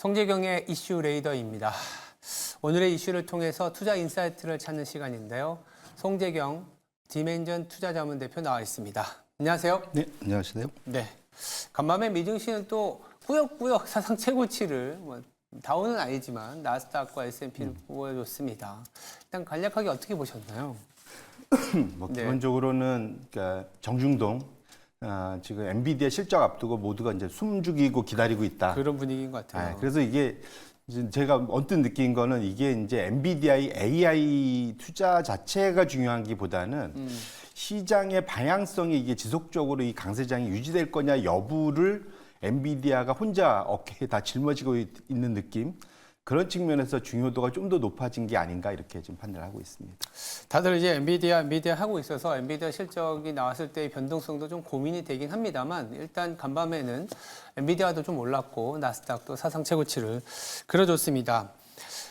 송재경의 이슈 레이더입니다. 오늘의 이슈를 통해서 투자 인사이트를 찾는 시간인데요. 송재경 디멘전 투자자문대표 나와 있습니다. 안녕하세요. 네, 안녕하세요. 네, 간밤에 미증시는 또 꾸역꾸역 사상 최고치를 다우는 아니지만 나스닥과 S&P를 보여줬습니다. 일단 간략하게 어떻게 보셨나요? 네. 기본적으로는 그러니까 정중동 지금 엔비디아 실적 앞두고 모두가 이제 숨죽이고 기다리고 있다. 그런 분위기인 것 같아요. 그래서 이게 제가 언뜻 느낀 거는 이게 이제 엔비디아의 AI 투자 자체가 중요한기보다는 시장의 방향성이 이게 지속적으로 이 강세장이 유지될 거냐 여부를 엔비디아가 혼자 어깨에 다 짊어지고 있는 느낌. 그런 측면에서 중요도가 좀 더 높아진 게 아닌가 이렇게 좀 판단을 하고 있습니다. 다들 이제 엔비디아 하고 있어서 엔비디아 실적이 나왔을 때의 변동성도 좀 고민이 되긴 합니다만 일단 간밤에는 엔비디아도 좀 올랐고 나스닥도 사상 최고치를 그려줬습니다.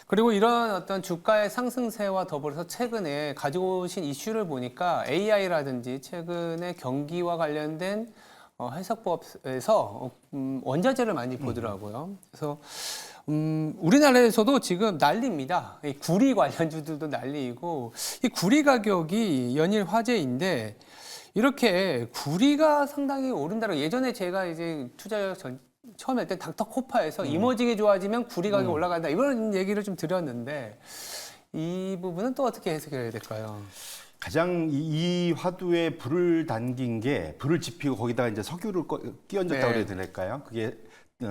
그리고 이런 어떤 주가의 상승세와 더불어서 최근에 가지고 오신 이슈를 보니까 AI라든지 최근에 경기와 관련된 해석법에서 원자재를 많이 보더라고요. 그래서 우리나라에서도 지금 난리입니다. 이 구리 관련주들도 난리이고 이 구리 가격이 연일 화제인데 이렇게 구리가 상당히 오른다고 예전에 제가 이제 투자 처음 할 때 닥터코파에서 이머징이 좋아지면 구리 가격이 올라간다 이런 얘기를 좀 드렸는데 이 부분은 또 어떻게 해석해야 될까요? 가장 이 화두에 불을 당긴 게 불을 지피고 거기다가 이제 석유를 끼얹었다고 그래야 될까요? 그게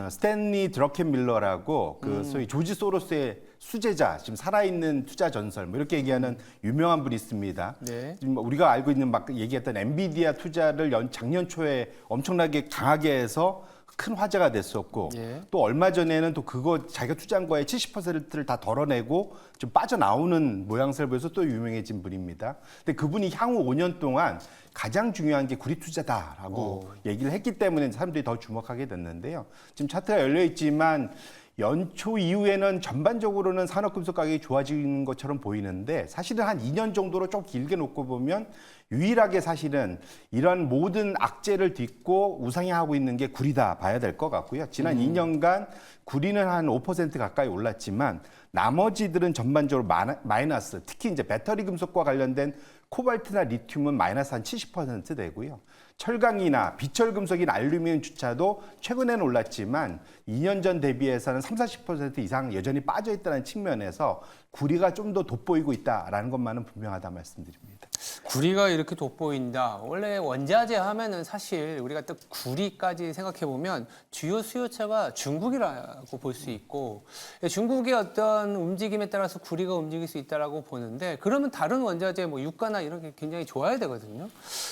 스탠리 드러켄밀러라고 그 소위 조지 소로스의 수제자, 지금 살아있는 투자 전설 뭐 이렇게 얘기하는 유명한 분이 있습니다. 네. 지금 우리가 알고 있는 막 얘기했던 엔비디아 투자를 작년 초에 엄청나게 강하게 해서 큰 화제가 됐었고 또 얼마 전에는 또 그거 자기가 투자한 거에 70%를 다 덜어내고 좀 빠져나오는 모양새를 보여서 또 유명해진 분입니다. 근데 그분이 향후 5년 동안 가장 중요한 게 구리 투자다라고 얘기를 했기 때문에 사람들이 더 주목하게 됐는데요. 지금 차트가 열려 있지만 연초 이후에는 전반적으로는 산업금속 가격이 좋아지는 것처럼 보이는데 사실은 한 2년 정도로 좀 길게 놓고 보면 유일하게 사실은 이런 모든 악재를 딛고 우상향하고 있는 게 구리다 봐야 될 것 같고요. 지난 2년간 구리는 한 5% 가까이 올랐지만 나머지들은 전반적으로 마이너스, 특히 이제 배터리 금속과 관련된 코발트나 리튬은 마이너스 한 70% 되고요. 철강이나 비철 금속인 알루미늄주차도 최근에는 올랐지만 2년 전 대비해서는 30-40% 이상 여전히 빠져 있다는 측면에서 구리가 좀 더 돋보이고 있다라는 것만은 분명하다 말씀드립니다. 구리가 이렇게 돋보인다. 원래 원자재 하면은 사실 우리가 또 구리까지 생각해 보면 주요 수요처가 중국이라고 볼 수 있고 중국의 어떤 움직임에 따라서 구리가 움직일 수 있다라고 보는데 그러면 다른 원자재 뭐 유가나 이런 게 굉장히 좋아야 되거든요.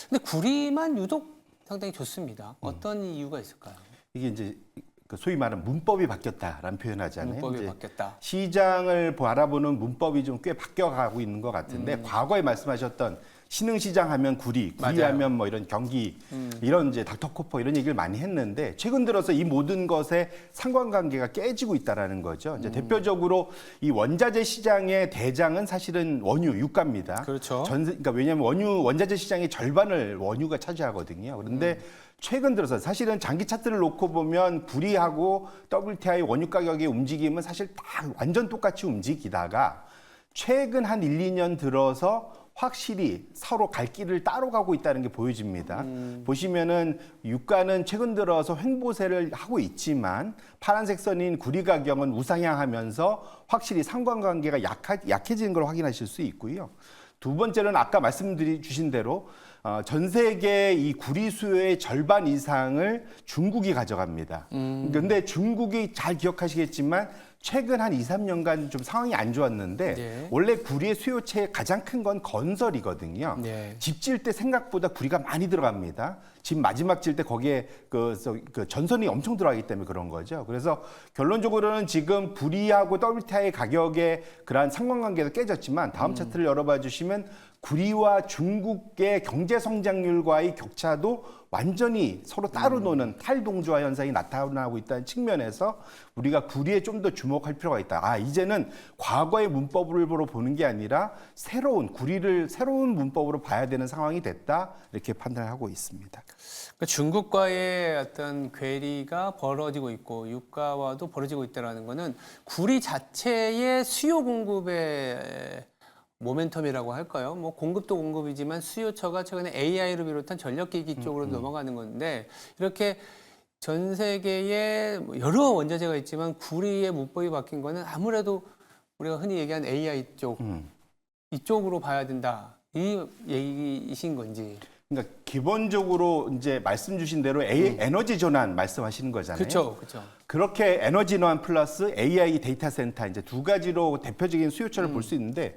근데 구리만 유독 상당히 좋습니다. 어떤 이유가 있을까요? 이게 이제 소위 말하는 문법이 바뀌었다라는 표현하잖아요. 문법이 바뀌었다. 시장을 바라보는 문법이 좀 꽤 바뀌어가고 있는 것 같은데 과거에 말씀하셨던 신흥시장 하면 구리 하면 뭐 이런 경기, 이런 이제 닥터코퍼 이런 얘기를 많이 했는데 최근 들어서 이 모든 것에 상관관계가 깨지고 있다라는 거죠. 이제 대표적으로 이 원자재 시장의 대장은 사실은 원유, 유가입니다. 그렇죠. 그러니까 왜냐하면 원자재 시장의 절반을 원유가 차지하거든요. 그런데 최근 들어서 사실은 장기 차트를 놓고 보면 구리하고 WTI 원유 가격의 움직임은 사실 다 완전 똑같이 움직이다가 최근 한 1, 2년 들어서 확실히 서로 갈 길을 따로 가고 있다는 게 보여집니다. 보시면은 유가는 최근 들어서 횡보세를 하고 있지만 파란색 선인 구리 가격은 우상향하면서 확실히 상관관계가 약해지는 걸 확인하실 수 있고요. 두 번째는 아까 말씀주신 대로 전 세계 이 구리 수요의 절반 이상을 중국이 가져갑니다. 그런데 중국이 잘 기억하시겠지만 최근 한 2, 3년간 좀 상황이 안 좋았는데 원래 구리의 수요체의 가장 큰 건 건설이거든요. 집 지을 때 생각보다 구리가 많이 들어갑니다. 집 마지막 지을 때 거기에 그 전선이 엄청 들어가기 때문에 그런 거죠. 그래서 결론적으로는 지금 구리하고 WTI 가격의 그러한 상관관계도 깨졌지만 다음 차트를 열어봐 주시면 구리와 중국의 경제 성장률과의 격차도 완전히 서로 따로 노는 탈동조화 현상이 나타나고 있다는 측면에서 우리가 구리에 좀 더 주목할 필요가 있다. 이제는 과거의 문법으로 보는 게 아니라 구리를 새로운 문법으로 봐야 되는 상황이 됐다. 이렇게 판단하고 있습니다. 그러니까 중국과의 어떤 괴리가 벌어지고 있고 유가와도 벌어지고 있다는 거는 구리 자체의 수요 공급의 모멘텀이라고 할까요? 뭐 공급도 공급이지만 수요처가 최근에 AI를 비롯한 전력기기 쪽으로 넘어가는 건데 이렇게 전 세계에 여러 원자재가 있지만 구리의 문법이 바뀐 거는 아무래도 우리가 흔히 얘기한 AI 쪽 이쪽으로 봐야 된다. 이 얘기이신 건지. 그러니까 기본적으로 이제 말씀 주신 대로 에너지 전환 말씀하시는 거잖아요. 그렇죠, 그렇죠. 그렇게 에너지 전환 플러스 AI 데이터 센터 이제 두 가지로 대표적인 수요처를 볼 수 있는데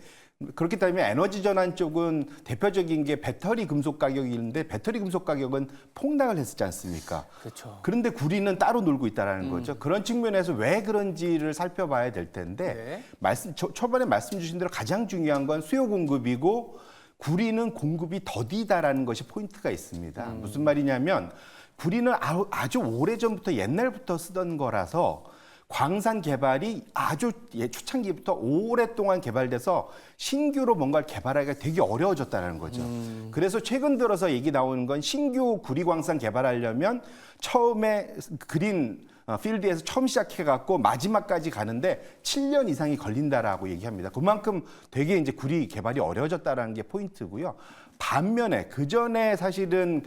그렇기 때문에 에너지 전환 쪽은 대표적인 게 배터리 금속 가격인데 배터리 금속 가격은 폭락을 했었지 않습니까? 그렇죠. 그런데 구리는 따로 놀고 있다라는 거죠. 그런 측면에서 왜 그런지를 살펴봐야 될 텐데 초반에 말씀 주신 대로 가장 중요한 건 수요 공급이고 구리는 공급이 더디다라는 것이 포인트가 있습니다. 무슨 말이냐면 구리는 아주 오래전부터 옛날부터 쓰던 거라서 광산 개발이 아주 초창기부터 오랫동안 개발돼서 신규로 뭔가를 개발하기가 되게 어려워졌다는 거죠. 그래서 최근 들어서 얘기 나오는 건 신규 구리 광산 개발하려면 처음에 그린 필드에서 처음 시작해갖고 마지막까지 가는데 7년 이상이 걸린다라고 얘기합니다. 그만큼 되게 이제 구리 개발이 어려워졌다라는 게 포인트고요. 반면에 그 전에 사실은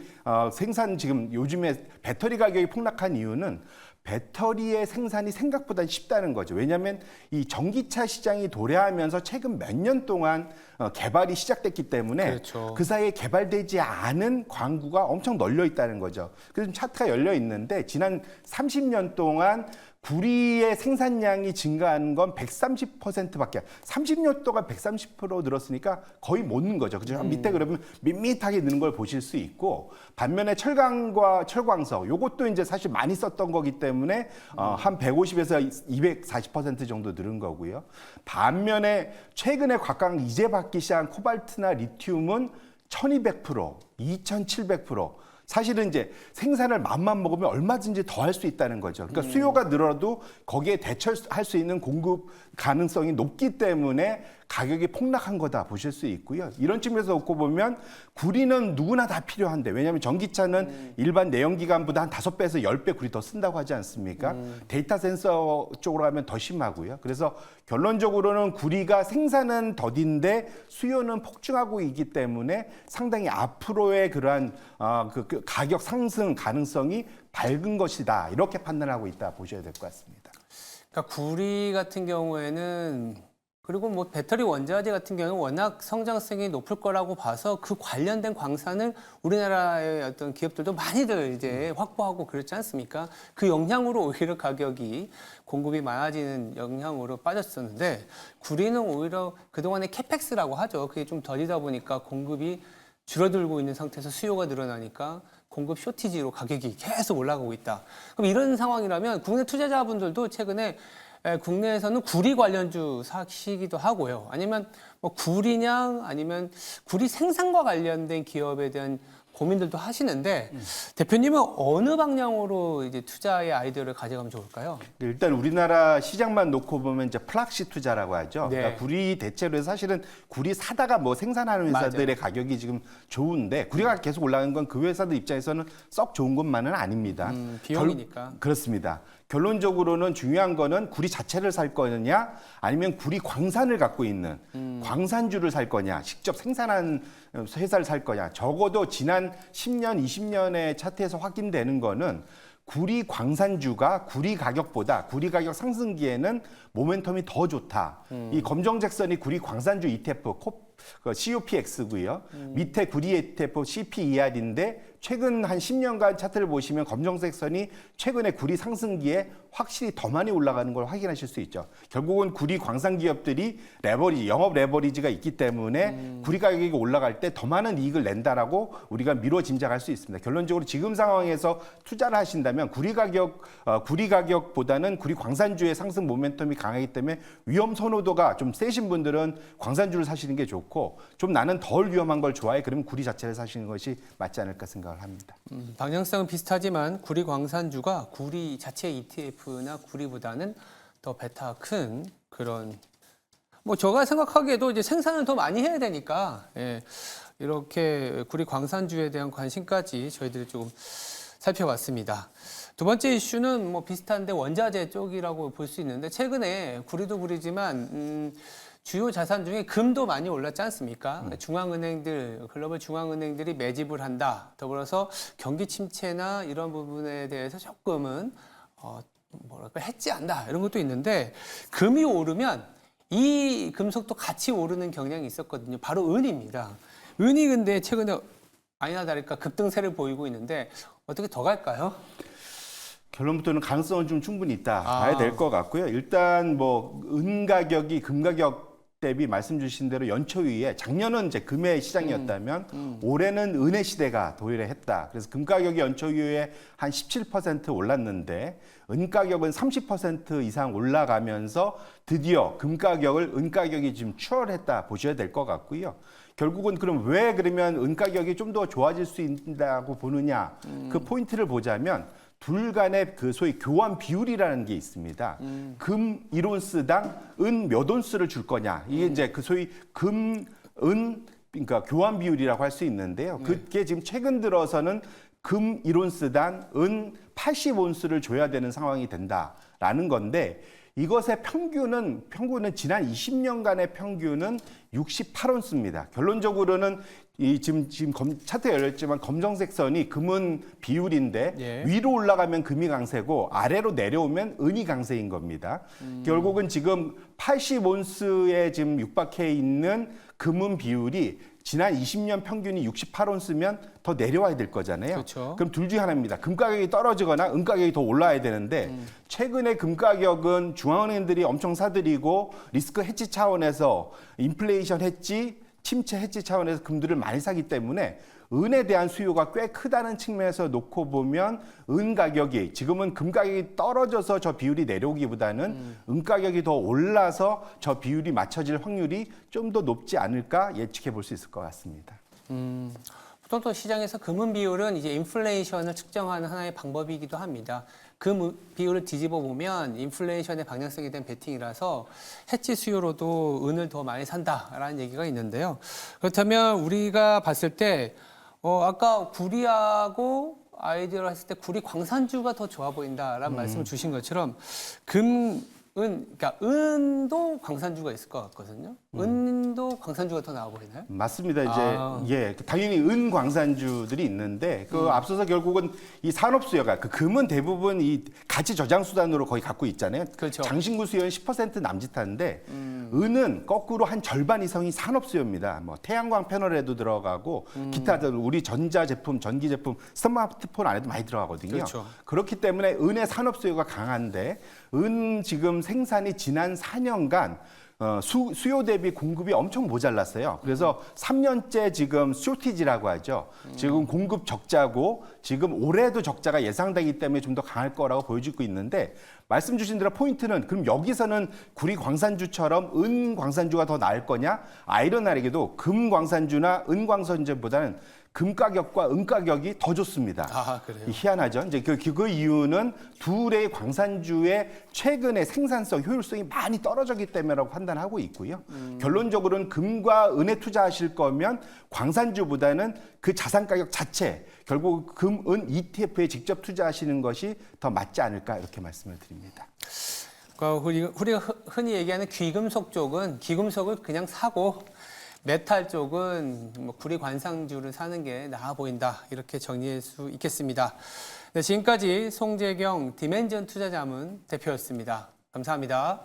생산 지금 요즘에 배터리 가격이 폭락한 이유는 배터리의 생산이 생각보다 쉽다는 거죠. 왜냐하면 이 전기차 시장이 도래하면서 최근 몇 년 동안 개발이 시작됐기 때문에 그렇죠. 그 사이에 개발되지 않은 광구가 엄청 널려 있다는 거죠. 그래서 차트가 열려 있는데 지난 30년 동안 구리의 생산량이 증가하는 건 130%밖에 30년 동안 130% 늘었으니까 거의 못 는 거죠. 그죠? 밑에 그러면 밋밋하게 느는 걸 보실 수 있고 반면에 철강과 철광석 요것도 이제 사실 많이 썼던 거기 때문에 한 150에서 240% 정도 늘은 거고요. 반면에 최근에 곽강 이제 받기 시작한 코발트나 리튬은 1200%, 2700% 사실은 이제 생산을 맘만 먹으면 얼마든지 더 할 수 있다는 거죠. 그러니까 수요가 늘어도 거기에 대처할 수 있는 공급 가능성이 높기 때문에 가격이 폭락한 거다 보실 수 있고요. 이런 측면에서 놓고 보면 구리는 누구나 다 필요한데 왜냐하면 전기차는 일반 내연기관보다 한 5배에서 10배 구리 더 쓴다고 하지 않습니까? 데이터 센서 쪽으로 가면 더 심하고요. 그래서 결론적으로는 구리가 생산은 더딘데 수요는 폭증하고 있기 때문에 상당히 앞으로의 그러한 그 가격 상승 가능성이 밝은 것이다. 이렇게 판단하고 있다 보셔야 될 것 같습니다. 그러니까 구리 같은 경우에는 그리고 뭐 배터리 원자재 같은 경우는 워낙 성장성이 높을 거라고 봐서 그 관련된 광산을 우리나라의 어떤 기업들도 많이들 이제 확보하고 그렇지 않습니까? 그 영향으로 오히려 가격이 공급이 많아지는 영향으로 빠졌었는데 구리는 오히려 그동안의 캐펙스라고 하죠. 그게 좀 더디다 보니까 공급이 줄어들고 있는 상태에서 수요가 늘어나니까 공급 쇼티지로 가격이 계속 올라가고 있다. 그럼 이런 상황이라면 국내 투자자분들도 최근에 국내에서는 구리 관련주 사시기도 하고요. 아니면 뭐 구리냥 아니면 구리 생산과 관련된 기업에 대한 고민들도 하시는데 대표님은 어느 방향으로 이제 투자의 아이디어를 가져가면 좋을까요? 일단 우리나라 시장만 놓고 보면 이제 플락시 투자라고 하죠. 네. 그러니까 구리 대체로 사실은 구리 사다가 뭐 생산하는 회사들의 맞아요. 가격이 지금 좋은데 구리가 계속 올라가는 건 그 회사들 입장에서는 썩 좋은 것만은 아닙니다. 비용이니까. 그렇습니다. 결론적으로는 중요한 거는 구리 자체를 살 거냐 아니면 구리 광산을 갖고 있는 광산주를 살 거냐 직접 생산한 회사를 살 거냐 적어도 지난 10년, 20년의 차트에서 확인되는 거는 구리 광산주가 구리 가격보다 구리 가격 상승기에는 모멘텀이 더 좋다. 이 검정색 선이 구리 광산주 ETF COPX고요. 밑에 구리 ETF CPER인데 최근 한 10년간 차트를 보시면 검정색 선이 최근에 구리 상승기에 확실히 더 많이 올라가는 걸 확인하실 수 있죠. 결국은 구리 광산 기업들이 영업 레버리지가 있기 때문에 구리 가격이 올라갈 때 더 많은 이익을 낸다라고 우리가 미뤄 짐작할 수 있습니다. 결론적으로 지금 상황에서 투자를 하신다면 구리 가격보다는 구리 광산주의 상승 모멘텀이 강하기 때문에 위험 선호도가 좀 세신 분들은 광산주를 사시는 게 좋고 좀 나는 덜 위험한 걸 좋아해 그러면 구리 자체를 사시는 것이 맞지 않을까 생각을 합니다. 방향성은 비슷하지만 구리 광산주가 구리 자체 ETF나 구리보다는 더 베타가 큰 그런 뭐 제가 생각하기에도 이제 생산을 더 많이 해야 되니까 이렇게 구리 광산주에 대한 관심까지 저희들이 조금 살펴봤습니다. 두 번째 이슈는 뭐 비슷한데 원자재 쪽이라고 볼 수 있는데 최근에 구리도 구리지만 주요 자산 중에 금도 많이 올랐지 않습니까? 중앙은행들, 글로벌 중앙은행들이 매집을 한다. 더불어서 경기 침체나 이런 부분에 대해서 조금은 뭐랄까 해지한다 이런 것도 있는데 금이 오르면 이 금속도 같이 오르는 경향이 있었거든요. 바로 은입니다. 은이 근데 최근에 아니나 다를까 급등세를 보이고 있는데 어떻게 더 갈까요? 결론부터는 가능성은 좀 충분히 있다 봐야 될 것 같고요. 일단 뭐 은 가격이 금 가격 대비 말씀 주신 대로 연초위에 작년은 이제 금의 시장이었다면 올해는 은의 시대가 도래했다. 그래서 금 가격이 연초위에 한 17% 올랐는데 은 가격은 30% 이상 올라가면서 드디어 금 가격을 은 가격이 지금 추월했다 보셔야 될 것 같고요. 결국은 그럼 왜 그러면 은 가격이 좀 더 좋아질 수 있다고 보느냐 그 포인트를 보자면 둘 간의 그 소위 교환 비율이라는 게 있습니다. 금 1온스당 은 몇 온스를 줄 거냐. 이게 이제 그 소위 금, 은, 그러니까 교환 비율이라고 할 수 있는데요. 그게 지금 최근 들어서는 금 1온스당 은 80온스를 줘야 되는 상황이 된다라는 건데 이것의 평균은 지난 20년간의 평균은 68온스입니다. 결론적으로는 이 지금 차트가 열렸지만 검정색 선이 금은 비율인데 예. 위로 올라가면 금이 강세고 아래로 내려오면 은이 강세인 겁니다. 결국은 지금 80온스에 지금 육박해 있는 금은 비율이 지난 20년 평균이 68온스면 더 내려와야 될 거잖아요. 그렇죠. 그럼 둘 중에 하나입니다. 금 가격이 떨어지거나 은 가격이 더 올라야 되는데 최근에 금 가격은 중앙은행들이 엄청 사들이고 리스크 해지 차원에서 인플레이션 해지, 침체 해지 차원에서 금들을 많이 사기 때문에 은에 대한 수요가 꽤 크다는 측면에서 놓고 보면 은 가격이 지금은 금 가격이 떨어져서 저 비율이 내려오기보다는 은 가격이 더 올라서 저 비율이 맞춰질 확률이 좀 더 높지 않을까 예측해 볼 수 있을 것 같습니다. 보통 또 시장에서 금은 비율은 이제 인플레이션을 측정하는 하나의 방법이기도 합니다. 금 비율을 뒤집어 보면 인플레이션의 방향성에 대한 베팅이라서 해지 수요로도 은을 더 많이 산다라는 얘기가 있는데요. 그렇다면 우리가 봤을 때 아까 구리하고 아이디어를 했을 때 구리 광산주가 더 좋아 보인다라는 말씀을 주신 것처럼 그러니까 은도 광산주가 있을 것 같거든요. 은도 광산주가 더 나아 보이나요? 맞습니다. 이제 당연히 은 광산주들이 있는데 그 앞서서 결국은 이 산업 수요가 그 금은 대부분 이 가치 저장 수단으로 거의 갖고 있잖아요. 그렇죠. 장신구 수요는 10% 남짓하는데 은은 거꾸로 한 절반 이상이 산업 수요입니다. 뭐 태양광 패널에도 들어가고 기타 우리 전자 제품, 전기 제품, 스마트폰 안에도 많이 들어가거든요. 그렇죠. 그렇기 때문에 은의 산업 수요가 강한데 은 지금 생산이 지난 4년간 수요 대비 공급이 엄청 모자랐어요. 그래서 3년째 지금 쇼티지라고 하죠. 지금 공급 적자고 지금 올해도 적자가 예상되기 때문에 좀 더 강할 거라고 보여지고 있는데 말씀 주신 대로 포인트는 그럼 여기서는 구리 광산주처럼 은 광산주가 더 나을 거냐? 아이러니하게도 금 광산주나 은 광산주보다는 금 가격과 은 가격이 더 좋습니다. 아, 그래요? 희한하죠. 이제 그 이유는 둘의 광산주의 최근의 생산성, 효율성이 많이 떨어졌기 때문이라고 판단하고 있고요. 결론적으로는 금과 은에 투자하실 거면 광산주보다는 그 자산 가격 자체, 결국 금, 은 ETF에 직접 투자하시는 것이 더 맞지 않을까 이렇게 말씀을 드립니다. 그러니까 우리가 흔히 얘기하는 귀금속 쪽은 귀금속을 그냥 사고 메탈 쪽은 뭐 구리 관상주를 사는 게 나아 보인다 이렇게 정리할 수 있겠습니다. 네, 지금까지 송재경 디멘전 투자자문 대표였습니다. 감사합니다.